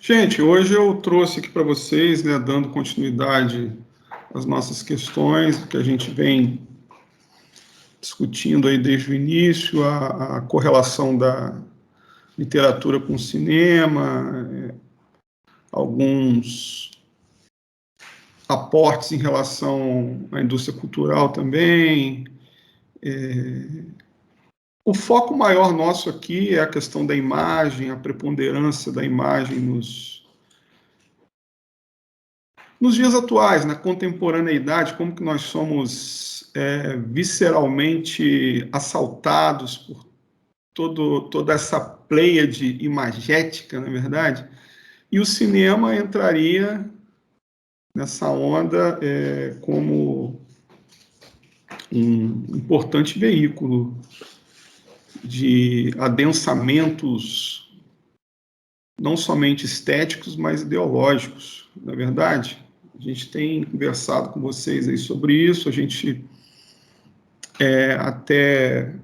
Gente, hoje eu trouxe aqui para vocês, né, dando continuidade às nossas questões, que a gente vem discutindo aí desde o início, a correlação da literatura com o cinema, alguns aportes em relação à indústria cultural também. O foco maior nosso aqui é a questão da imagem, a preponderância da imagem nos dias atuais, na contemporaneidade, como que nós somos visceralmente assaltados por toda essa pleiade imagética, na verdade, e o cinema entraria nessa onda como um importante veículo de adensamentos não somente estéticos, mas ideológicos, na é verdade. A gente tem conversado com vocês aí sobre isso, a gente até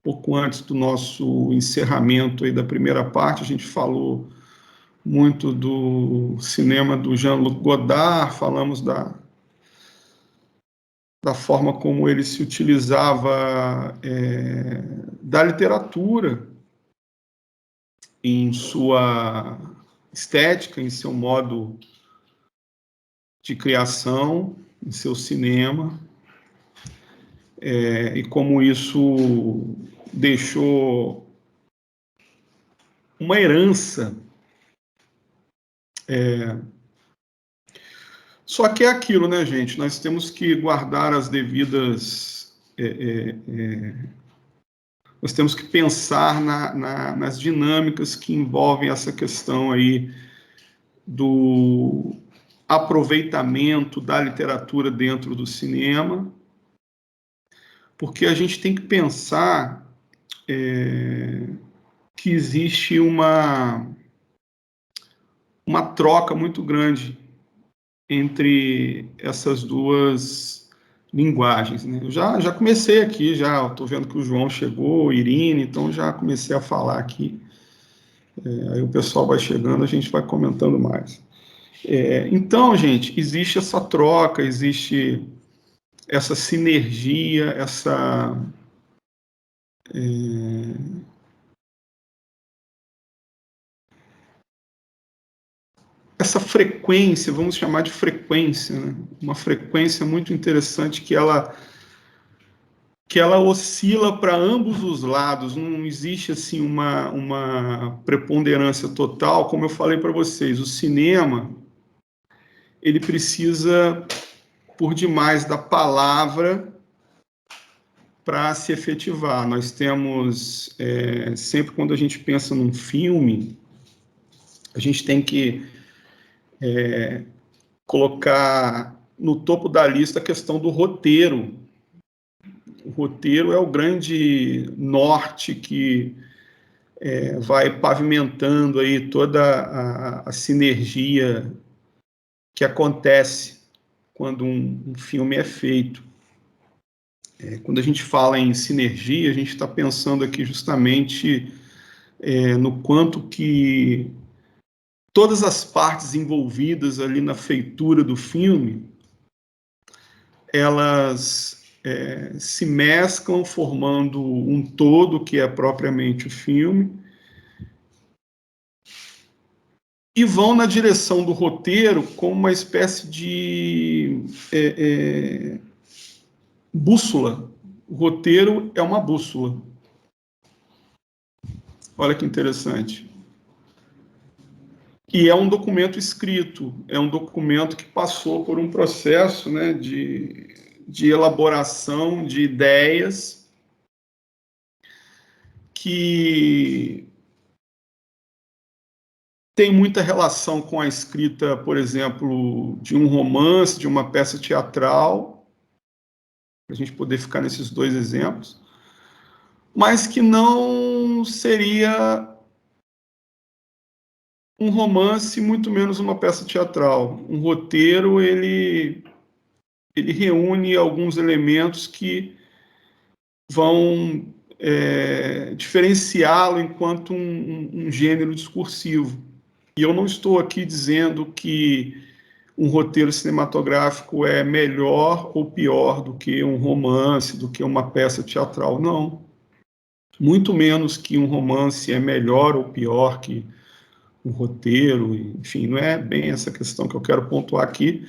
pouco antes do nosso encerramento aí da primeira parte, a gente falou muito do cinema do Jean-Luc Godard, falamos da forma como ele se utilizava da literatura em sua estética, em seu modo de criação, em seu cinema, e como isso deixou uma herança. Só que é aquilo, né, gente? Nós temos que guardar as devidas... nós temos que pensar nas dinâmicas que envolvem essa questão aí do aproveitamento da literatura dentro do cinema, porque a gente tem que pensar que existe uma troca muito grande entre essas duas linguagens, né? Eu já comecei aqui, já estou vendo que o João chegou, Irine, então já comecei a falar aqui. Aí o pessoal vai chegando, a gente vai comentando mais. Então, gente, existe essa troca, existe essa sinergia, essa frequência, vamos chamar de frequência, né? Uma frequência muito interessante que ela oscila para ambos os lados, não existe assim uma preponderância total, como eu falei para vocês, o cinema, ele precisa, por demais, da palavra para se efetivar. Nós temos, sempre quando a gente pensa num filme, a gente tem que colocar no topo da lista a questão do roteiro. O roteiro é o grande norte que vai pavimentando aí toda a sinergia que acontece quando um filme é feito. Quando a gente fala em sinergia, a gente está pensando aqui justamente no quanto que todas as partes envolvidas ali na feitura do filme, elas se mesclam formando um todo que é propriamente o filme e vão na direção do roteiro como uma espécie de bússola. O roteiro é uma bússola. Olha que interessante. E é um documento escrito, é um documento que passou por um processo, né, de elaboração de ideias que tem muita relação com a escrita, por exemplo, de um romance, de uma peça teatral, para a gente poder ficar nesses dois exemplos, mas que não seria um romance, muito menos uma peça teatral. Um roteiro, ele reúne alguns elementos que vão diferenciá-lo enquanto um gênero discursivo. E eu não estou aqui dizendo que um roteiro cinematográfico é melhor ou pior do que um romance, do que uma peça teatral, não. Muito menos que um romance é melhor ou pior que um roteiro, enfim, não é bem essa questão que eu quero pontuar aqui,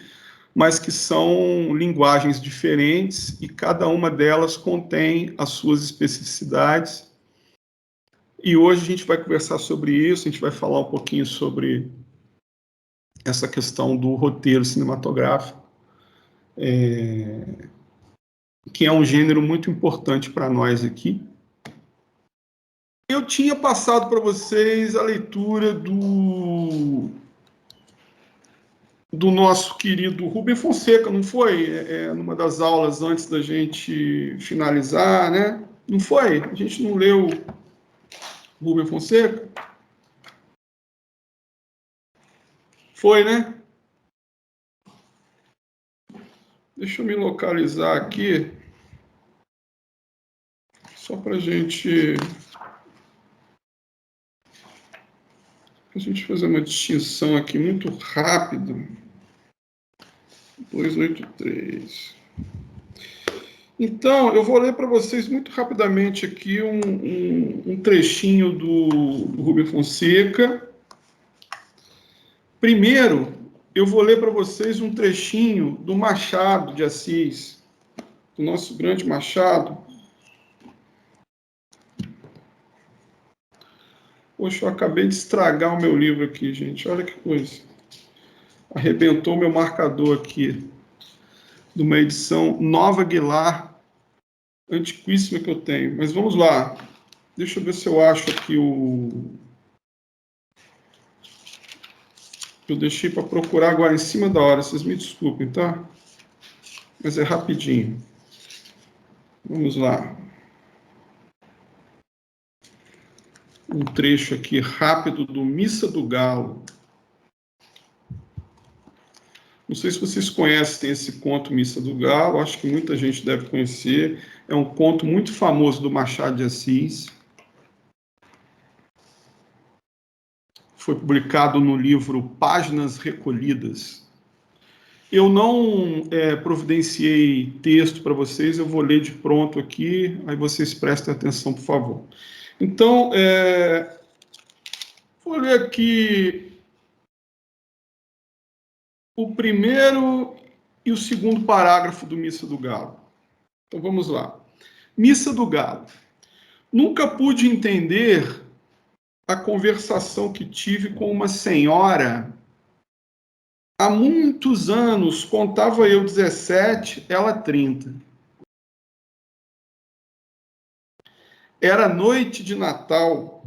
mas que são linguagens diferentes e cada uma delas contém as suas especificidades. E hoje a gente vai conversar sobre isso, a gente vai falar um pouquinho sobre essa questão do roteiro cinematográfico, que é um gênero muito importante para nós aqui. Eu tinha passado para vocês a leitura do nosso querido Rubem Fonseca, não foi? Numa das aulas antes da gente finalizar, né? Não foi? A gente não leu Rubem Fonseca? Foi, né? Deixa eu me localizar aqui, só para a gente fazer uma distinção aqui muito rápida. 283. Então, eu vou ler para vocês muito rapidamente aqui um trechinho do Rubem Fonseca. Primeiro, eu vou ler para vocês um trechinho do Machado de Assis, do nosso grande Machado. Poxa, eu acabei de estragar o meu livro aqui, gente. Olha que coisa. Arrebentou meu marcador aqui, de uma edição Nova Aguilar, antiquíssima que eu tenho. Mas vamos lá. Deixa eu ver se eu acho aqui Eu deixei para procurar agora em cima da hora. Vocês me desculpem, tá? Mas é rapidinho. Vamos lá. Um trecho aqui rápido do Missa do Galo. Não sei se vocês conhecem esse conto Missa do Galo, acho que muita gente deve conhecer. É um conto muito famoso do Machado de Assis. Foi publicado no livro Páginas Recolhidas. Eu não providenciei texto para vocês, eu vou ler de pronto aqui, aí vocês prestem atenção, por favor. Então, vou ler aqui o primeiro e o segundo parágrafo do Missa do Galo. Então, vamos lá. Missa do Galo. Nunca pude entender a conversação que tive com uma senhora. Há muitos anos, contava eu 17, ela 30. Era noite de Natal.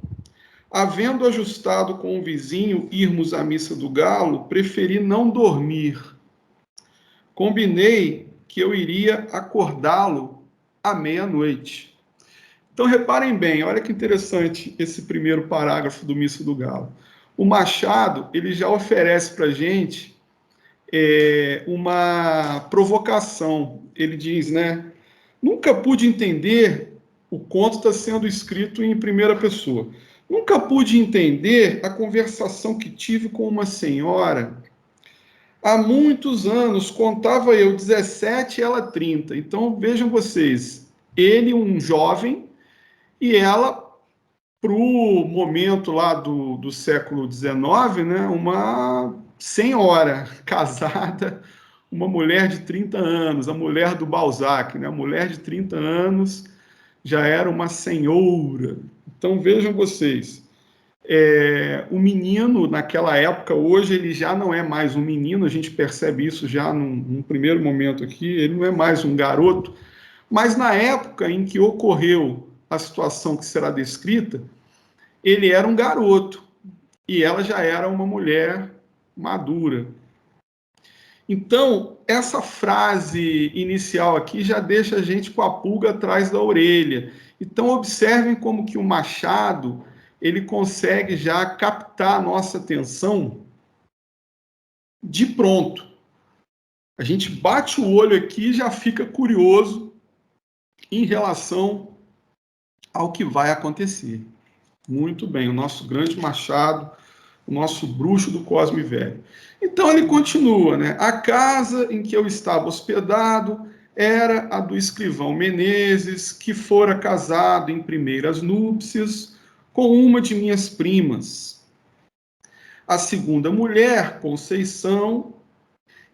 Havendo ajustado com o vizinho irmos à missa do Galo, preferi não dormir. Combinei que eu iria acordá-lo à meia-noite. Então, reparem bem, olha que interessante esse primeiro parágrafo do Missa do Galo. O Machado, ele já oferece para a gente uma provocação. Ele diz, né? Nunca pude entender, o conto está sendo escrito em primeira pessoa. Nunca pude entender a conversação que tive com uma senhora. Há muitos anos, contava eu 17, ela 30. Então, vejam vocês, ele um jovem e ela, para o momento lá do século XIX, né, uma senhora casada, uma mulher de 30 anos, a mulher do Balzac, né, a mulher de 30 anos já era uma senhora. Então, vejam vocês, o menino, naquela época, hoje ele já não é mais um menino, a gente percebe isso já num primeiro momento aqui, ele não é mais um garoto, mas na época em que ocorreu a situação que será descrita, ele era um garoto e ela já era uma mulher madura. Então, essa frase inicial aqui já deixa a gente com a pulga atrás da orelha. Então, observem como que o Machado ele consegue já captar a nossa atenção de pronto. A gente bate o olho aqui e já fica curioso em relação ao que vai acontecer. Muito bem, o nosso grande Machado, o nosso bruxo do Cosme Velho. Então ele continua, né? A casa em que eu estava hospedado era a do escrivão Menezes, que fora casado em primeiras núpcias com uma de minhas primas. A segunda mulher, Conceição,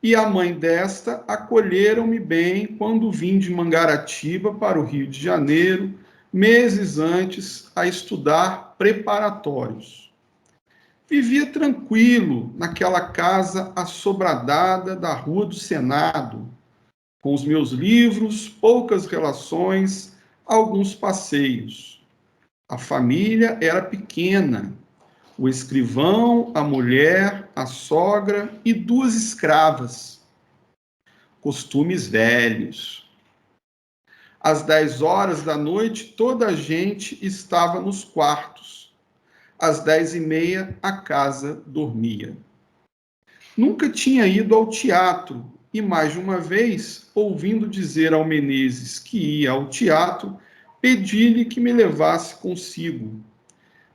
e a mãe desta acolheram-me bem quando vim de Mangaratiba para o Rio de Janeiro, meses antes, a estudar preparatórios. Vivia tranquilo naquela casa assobradada da Rua do Senado, com os meus livros, poucas relações, alguns passeios. A família era pequena. O escrivão, a mulher, a sogra e 2 escravas. Costumes velhos. Às 10 horas da noite, toda a gente estava nos quartos. Às 10h30, a casa dormia. Nunca tinha ido ao teatro e, mais de uma vez, ouvindo dizer ao Menezes que ia ao teatro, pedi-lhe que me levasse consigo.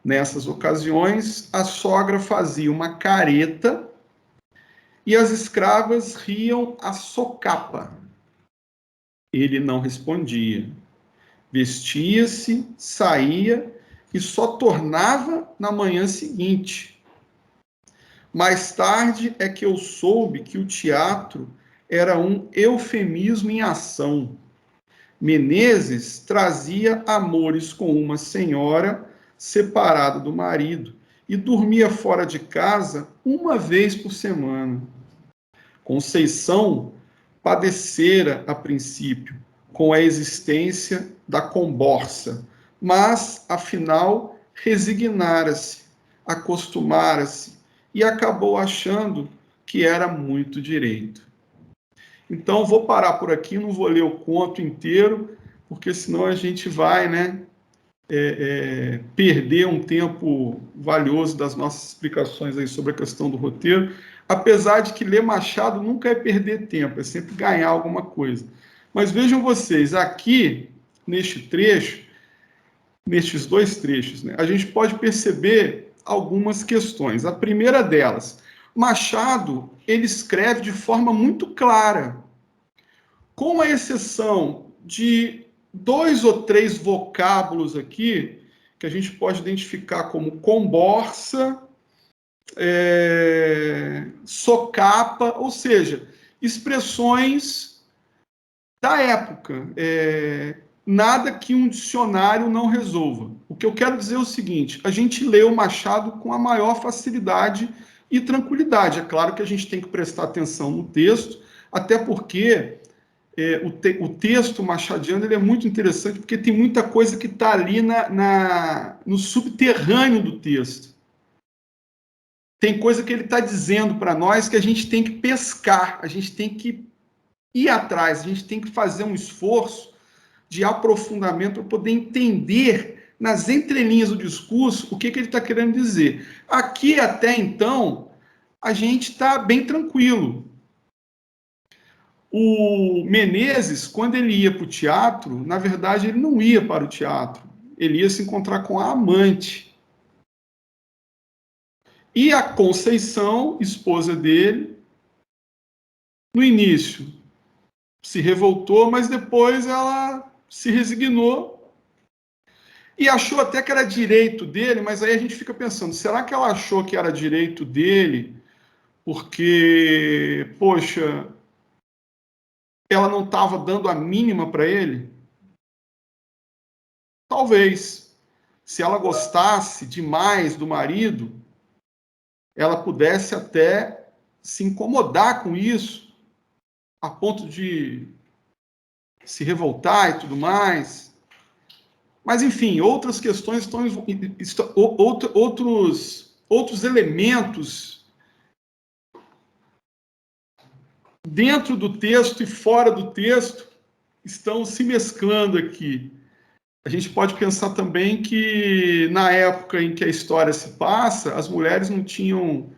Nessas ocasiões, a sogra fazia uma careta e as escravas riam à socapa. Ele não respondia. Vestia-se, saía e só tornava na manhã seguinte. Mais tarde é que eu soube que o teatro era um eufemismo em ação. Menezes trazia amores com uma senhora separada do marido e dormia fora de casa uma vez por semana. Conceição padecera, a princípio, com a existência da comborça, mas, afinal, resignara-se, acostumara-se e acabou achando que era muito direito. Então, vou parar por aqui, não vou ler o conto inteiro, porque senão a gente vai, né, perder um tempo valioso das nossas explicações aí sobre a questão do roteiro, apesar de que ler Machado nunca é perder tempo, é sempre ganhar alguma coisa. Mas vejam vocês, aqui, neste trecho, nestes 2 trechos, né, a gente pode perceber algumas questões. A primeira delas, Machado, ele escreve de forma muito clara, com a exceção de 2 ou 3 vocábulos aqui, que a gente pode identificar como comborça, socapa, ou seja, expressões da época, nada que um dicionário não resolva. O que eu quero dizer é o seguinte, a gente lê o Machado com a maior facilidade e tranquilidade. É claro que a gente tem que prestar atenção no texto, até porque o texto machadiano ele é muito interessante, porque tem muita coisa que está ali no subterrâneo do texto. Tem coisa que ele está dizendo para nós que a gente tem que pescar, a gente tem que ir atrás, a gente tem que fazer um esforço de aprofundamento para poder entender nas entrelinhas do discurso o que ele está querendo dizer. Aqui, até então, a gente está bem tranquilo. O Menezes, quando ele ia para o teatro, na verdade, ele não ia para o teatro, ele ia se encontrar com a amante. E a Conceição, esposa dele, no início se revoltou, mas depois ela se resignou e achou até que era direito dele, mas aí a gente fica pensando, será que ela achou que era direito dele porque, poxa, ela não estava dando a mínima para ele? Talvez. Se ela gostasse demais do marido, ela pudesse até se incomodar com isso, a ponto de se revoltar e tudo mais. Mas, enfim, outras questões outros elementos dentro do texto e fora do texto estão se mesclando aqui. A gente pode pensar também que, na época em que a história se passa, as mulheres não tinham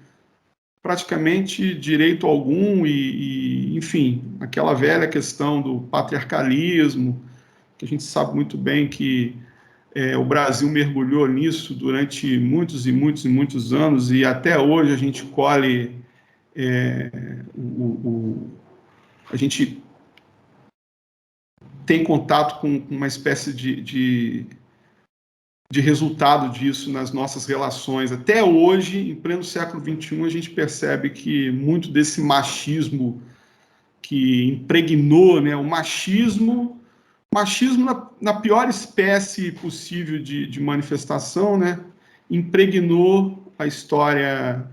praticamente direito algum enfim, aquela velha questão do patriarcalismo, que a gente sabe muito bem que O Brasil mergulhou nisso durante muitos e muitos e muitos anos, e até hoje a gente colhe, a gente tem contato com uma espécie de resultado disso nas nossas relações. Até hoje, em pleno século XXI, a gente percebe que muito desse machismo que impregnou, né, o machismo na pior espécie possível de manifestação, né, impregnou a história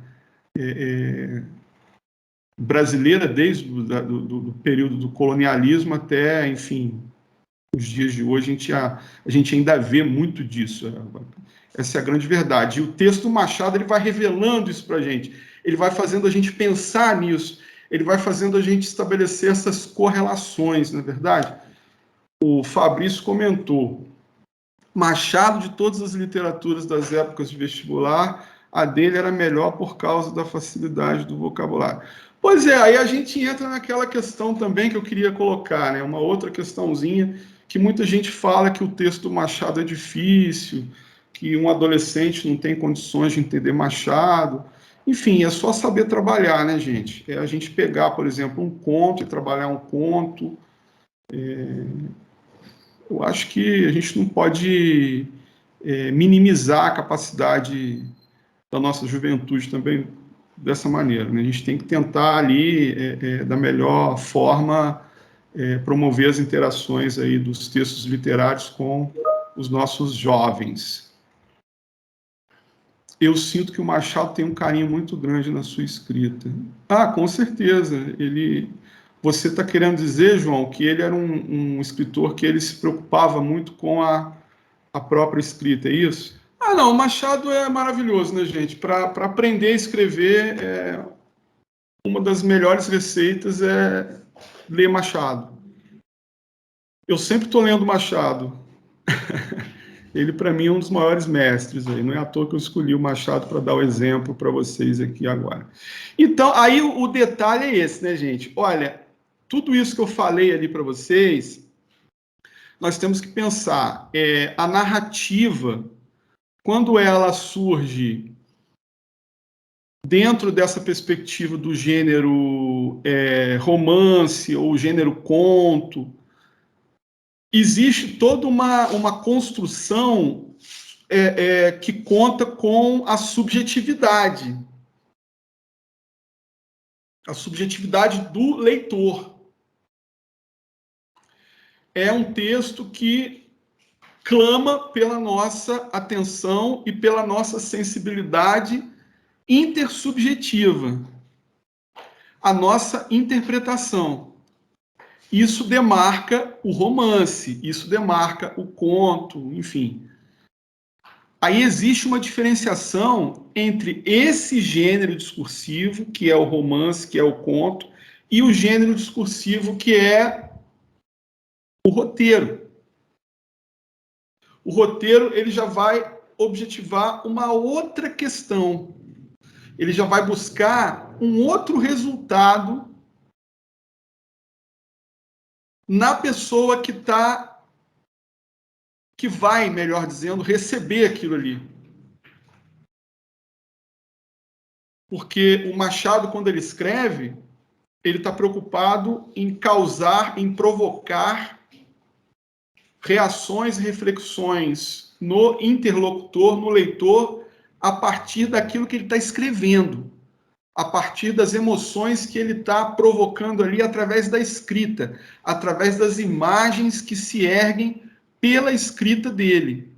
brasileira desde do período do colonialismo até, enfim, os dias de hoje. A gente ainda vê muito disso. Essa é a grande verdade. E o texto do Machado, ele vai revelando isso para a gente. Ele vai fazendo a gente pensar nisso. Ele vai fazendo a gente estabelecer essas correlações, não é verdade? O Fabrício comentou: Machado, de todas as literaturas das épocas de vestibular, a dele era melhor por causa da facilidade do vocabulário. Pois é, aí a gente entra naquela questão também que eu queria colocar, né? Uma outra questãozinha, que muita gente fala que o texto do Machado é difícil, que um adolescente não tem condições de entender Machado. Enfim, é só saber trabalhar, né, gente? É a gente pegar, por exemplo, um conto e trabalhar um conto. Eu acho que a gente não pode minimizar a capacidade da nossa juventude também dessa maneira, né? A gente tem que tentar ali, da melhor forma, promover as interações aí dos textos literários com os nossos jovens. Eu sinto que o Machado tem um carinho muito grande na sua escrita. Ah, com certeza. Você está querendo dizer, João, que ele era um escritor que ele se preocupava muito com a própria escrita, é isso? Ah, não, o Machado é maravilhoso, né, gente? Para aprender a escrever, uma das melhores receitas é ler Machado. Eu sempre estou lendo Machado. Ele, para mim, é um dos maiores mestres aí. Não é à toa que eu escolhi o Machado para dar o exemplo para vocês aqui agora. Então, aí o detalhe é esse, né, gente? Olha, tudo isso que eu falei ali para vocês, nós temos que pensar. A narrativa, quando ela surge dentro dessa perspectiva do gênero romance ou gênero conto, existe toda uma construção que conta com a subjetividade do leitor. É um texto que clama pela nossa atenção e pela nossa sensibilidade intersubjetiva, a nossa interpretação. Isso demarca o romance, isso demarca o conto, enfim. Aí existe uma diferenciação entre esse gênero discursivo, que é o romance, que é o conto, e o gênero discursivo, que é o roteiro. O roteiro, ele já vai objetivar uma outra questão. Ele já vai buscar um outro resultado na pessoa que vai, melhor dizendo, receber aquilo ali. Porque o Machado, quando ele escreve, ele está preocupado em causar, em provocar reações e reflexões no interlocutor, no leitor, a partir daquilo que ele está escrevendo, a partir das emoções que ele está provocando ali através da escrita, através das imagens que se erguem pela escrita dele,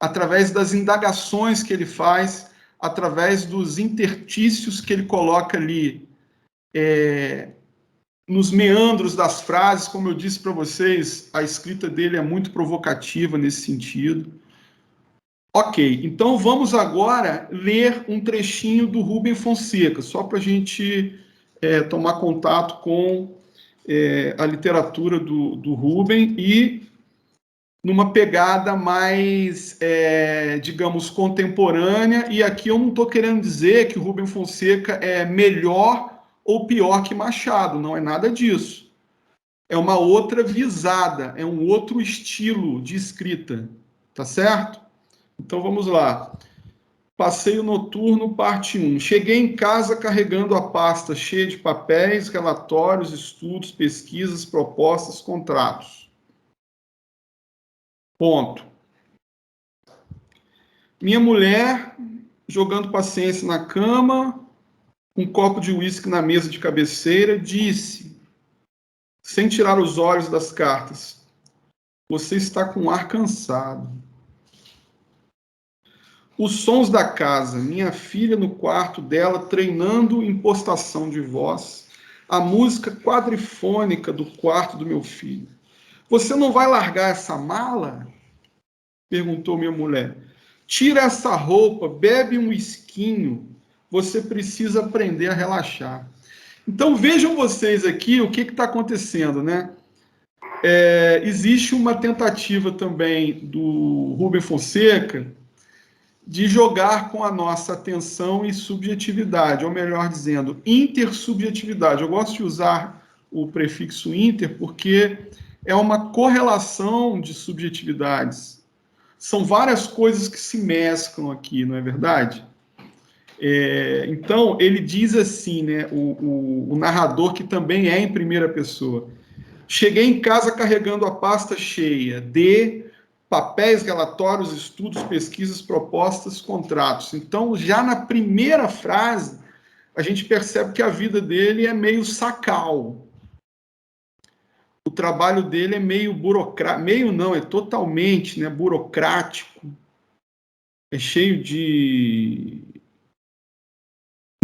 através das indagações que ele faz, através dos intertícios que ele coloca ali, nos meandros das frases. Como eu disse para vocês, a escrita dele é muito provocativa nesse sentido. Ok, então vamos agora ler um trechinho do Rubem Fonseca, só para a gente tomar contato com a literatura do Rubem e numa pegada mais, digamos, contemporânea. E aqui eu não estou querendo dizer que o Rubem Fonseca é melhor ou pior que Machado, não é nada disso. É uma outra visada, é um outro estilo de escrita. Tá certo? Então vamos lá. Passeio noturno, parte 1. Cheguei em casa carregando a pasta cheia de papéis, relatórios, estudos, pesquisas, propostas, contratos. Ponto. Minha mulher jogando paciência na cama, um copo de uísque na mesa de cabeceira, disse, sem tirar os olhos das cartas, você está com o ar cansado. Os sons da casa, minha filha no quarto dela treinando impostação de voz, a música quadrifônica do quarto do meu filho. Você não vai largar essa mala? Perguntou minha mulher. Tira essa roupa, bebe um esquinho. Você precisa aprender a relaxar. Então vejam vocês aqui o que está acontecendo, né? Existe uma tentativa também do Rubem Fonseca de jogar com a nossa atenção e subjetividade, ou melhor dizendo, intersubjetividade. Eu gosto de usar o prefixo inter porque é uma correlação de subjetividades. São várias coisas que se mesclam aqui, não é verdade? Então, ele diz assim, né, o narrador, que também é em primeira pessoa. Cheguei em casa carregando a pasta cheia de papéis, relatórios, estudos, pesquisas, propostas, contratos. Então, já na primeira frase, a gente percebe que a vida dele é meio sacal. O trabalho dele é meio burocrático, meio não, é totalmente, né, burocrático, é cheio de,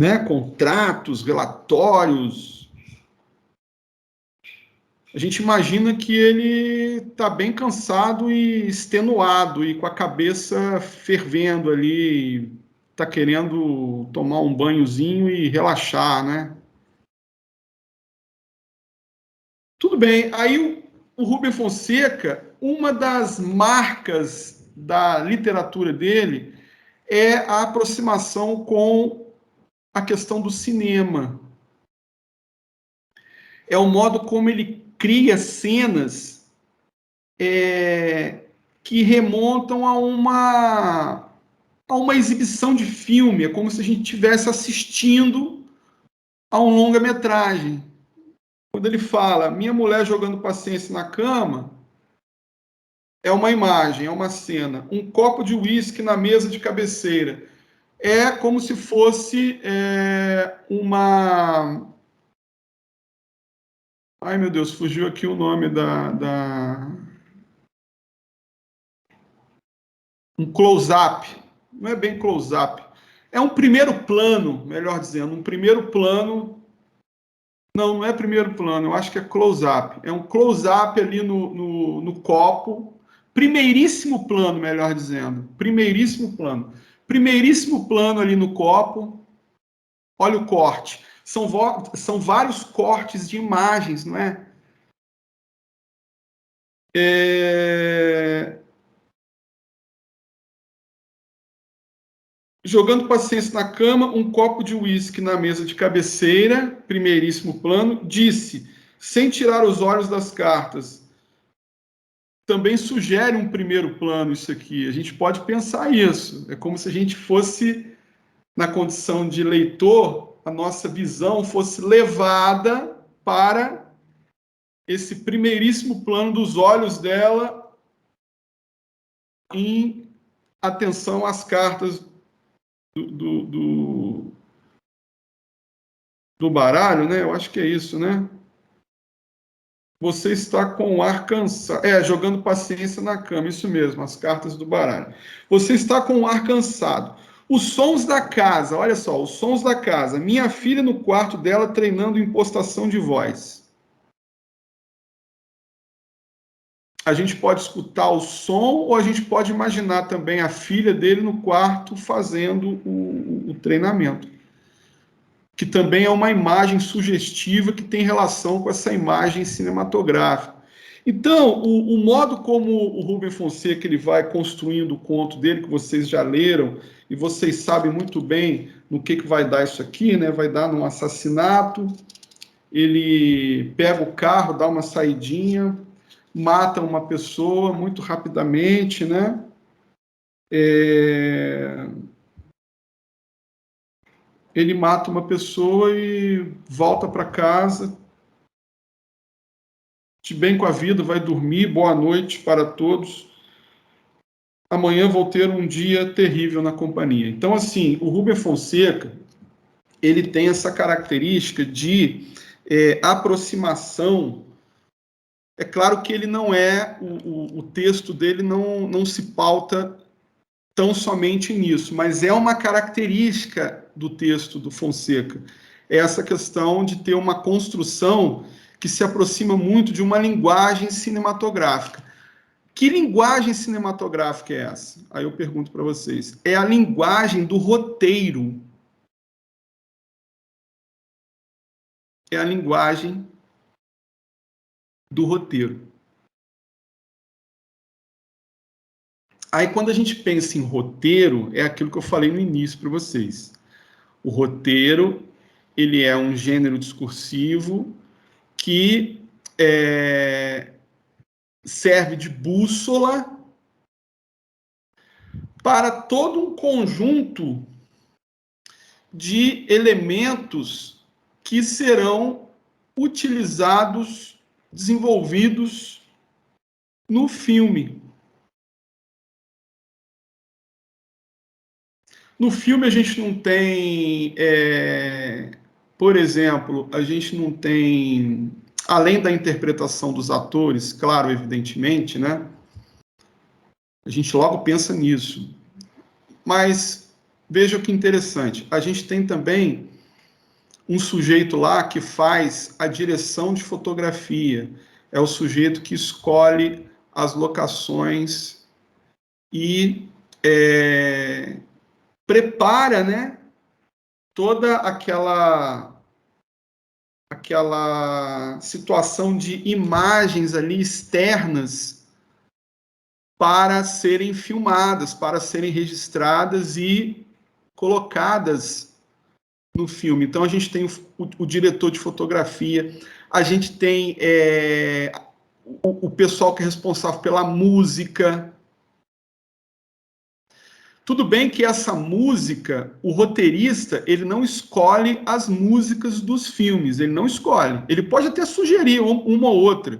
né, contratos, relatórios. A gente imagina que ele está bem cansado e extenuado e com a cabeça fervendo ali, está querendo tomar um banhozinho e relaxar, né? Tudo bem. Aí o Rubem Fonseca, uma das marcas da literatura dele é a aproximação com a questão do cinema. É o modo como ele cria cenas que remontam a uma exibição de filme. É como se a gente estivesse assistindo a um longa-metragem. Quando ele fala, minha mulher jogando paciência na cama, é uma imagem, é uma cena. Um copo de uísque na mesa de cabeceira. É como se fosse uma... Ai, meu Deus, fugiu aqui o nome um close-up. Não é bem close-up. É um primeiro plano, melhor dizendo, um primeiro plano. Não é primeiro plano, eu acho que é close-up. É um close-up ali no copo. Primeiríssimo plano, melhor dizendo. Primeiríssimo plano. Primeiríssimo plano ali no copo. Olha o corte. São vários cortes de imagens, não é? Jogando paciência na cama, um copo de uísque na mesa de cabeceira, primeiríssimo plano, disse, sem tirar os olhos das cartas. Também sugere um primeiro plano isso aqui. A gente pode pensar isso. É como se a gente fosse, na condição de leitor, a nossa visão fosse levada para esse primeiríssimo plano dos olhos dela em atenção às cartas do baralho, né? Eu acho que é isso, né? Você está com o ar cansado. Jogando paciência na cama, isso mesmo, as cartas do baralho. Você está com o ar cansado. Os sons da casa, olha só, os sons da casa. Minha filha no quarto dela treinando impostação de voz. A gente pode escutar o som ou a gente pode imaginar também a filha dele no quarto fazendo o treinamento. Que também é uma imagem sugestiva que tem relação com essa imagem cinematográfica. Então, o modo como o Rubem Fonseca ele vai construindo o conto dele, que vocês já leram, e vocês sabem muito bem no que vai dar isso aqui, né? Vai dar num assassinato, ele pega o carro, dá uma saidinha, mata uma pessoa muito rapidamente, né? Ele mata uma pessoa e volta para casa, de bem com a vida, vai dormir, boa noite para todos. Amanhã vou ter um dia terrível na companhia. Então, assim, o Rubem Fonseca, ele tem essa característica de aproximação. É claro que ele não é, o texto dele não se pauta tão somente nisso, mas é uma característica do texto do Fonseca, é essa questão de ter uma construção que se aproxima muito de uma linguagem cinematográfica. Que linguagem cinematográfica é essa? Aí eu pergunto para vocês. É a linguagem do roteiro. É a linguagem do roteiro. Aí, quando a gente pensa em roteiro, é aquilo que eu falei no início para vocês. O roteiro, ele é um gênero discursivo que serve de bússola para todo um conjunto de elementos que serão utilizados, desenvolvidos no filme. No filme a gente não tem, por exemplo, a gente não tem, além da interpretação dos atores, claro, evidentemente, né? A gente logo pensa nisso. Mas veja que interessante, a gente tem também um sujeito lá que faz a direção de fotografia. É o sujeito que escolhe as locações e prepara, né, toda aquela situação de imagens ali externas para serem filmadas, para serem registradas e colocadas no filme. Então a gente tem o diretor de fotografia, a gente tem o pessoal que é responsável pela música. Tudo bem que essa música, o roteirista, ele não escolhe as músicas dos filmes, ele não escolhe. Ele pode até sugerir uma ou outra,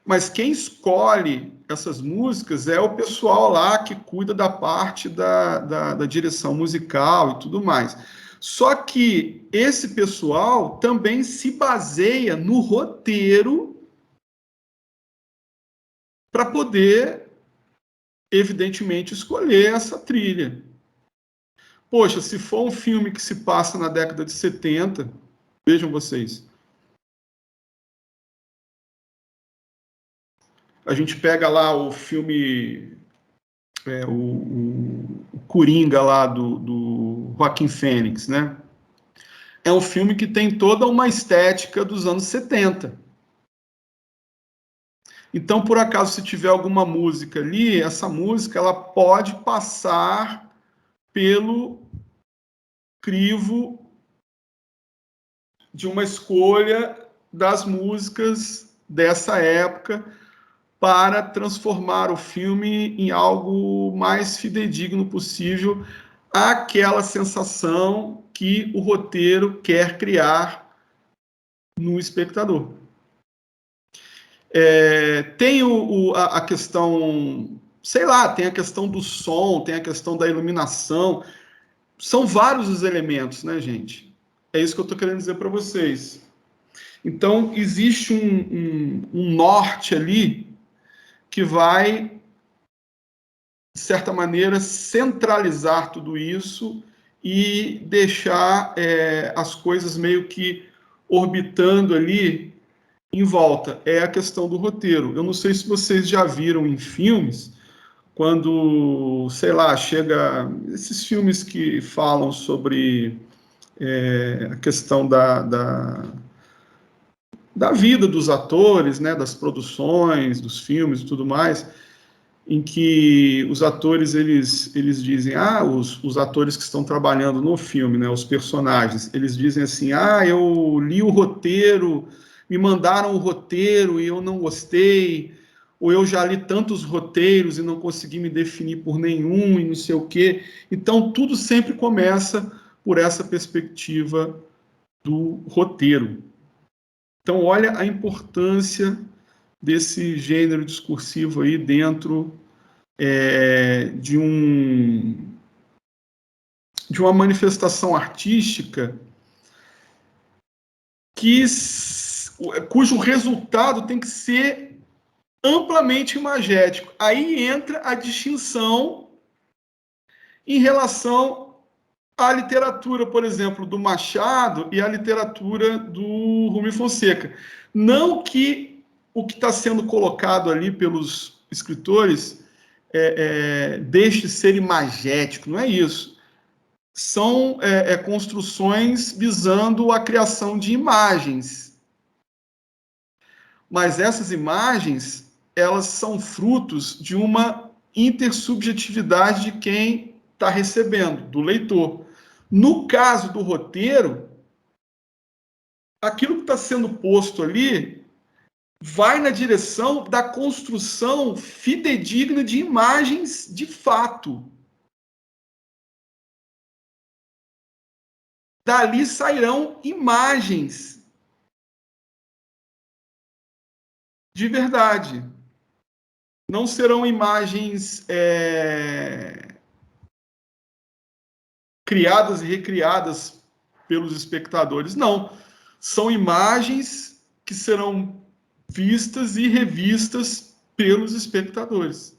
mas quem escolhe essas músicas é o pessoal lá que cuida da parte da direção musical e tudo mais. Só que esse pessoal também se baseia no roteiro para poder, evidentemente, escolher essa trilha. Poxa, se for um filme que se passa na década de 70, vejam vocês. A gente pega lá o filme, o Coringa lá do Joaquim Fênix, né? É um filme que tem toda uma estética dos anos 70. Então, por acaso, se tiver alguma música ali, essa música ela pode passar pelo crivo de uma escolha das músicas dessa época para transformar o filme em algo mais fidedigno possível àquela sensação que o roteiro quer criar no espectador. Tem a questão, sei lá, tem a questão do som, tem a questão da iluminação, são vários os elementos, né, gente? É isso que eu estou querendo dizer para vocês. Então, existe um norte ali que vai, de certa maneira, centralizar tudo isso e deixar as coisas meio que orbitando ali em volta. É a questão do roteiro. Eu não sei se vocês já viram em filmes, quando, sei lá, chega esses filmes que falam sobre a questão da vida dos atores, né, das produções, dos filmes e tudo mais, em que os atores, eles dizem, os atores que estão trabalhando no filme, né, os personagens, eles dizem assim, eu li o roteiro, me mandaram o roteiro e eu não gostei, ou eu já li tantos roteiros e não consegui me definir por nenhum e não sei o quê. Então, tudo sempre começa por essa perspectiva do roteiro. Então, olha a importância desse gênero discursivo aí dentro de uma manifestação artística cujo resultado tem que ser amplamente imagético. Aí entra a distinção em relação à literatura, por exemplo, do Machado e à literatura do Rumi Fonseca. Não que o que está sendo colocado ali pelos escritores deixe de ser imagético, não é isso. São construções visando a criação de imagens. Mas essas imagens, elas são frutos de uma intersubjetividade de quem está recebendo, do leitor. No caso do roteiro, aquilo que está sendo posto ali vai na direção da construção fidedigna de imagens de fato. Dali sairão imagens de verdade. Não serão imagens criadas e recriadas pelos espectadores, não. São imagens que serão vistas e revistas pelos espectadores.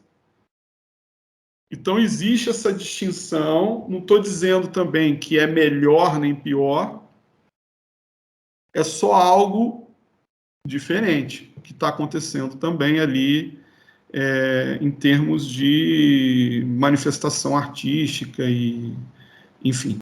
Então, existe essa distinção. Não estou dizendo também que é melhor nem pior. É só algo diferente que está acontecendo também ali em termos de manifestação artística e, enfim.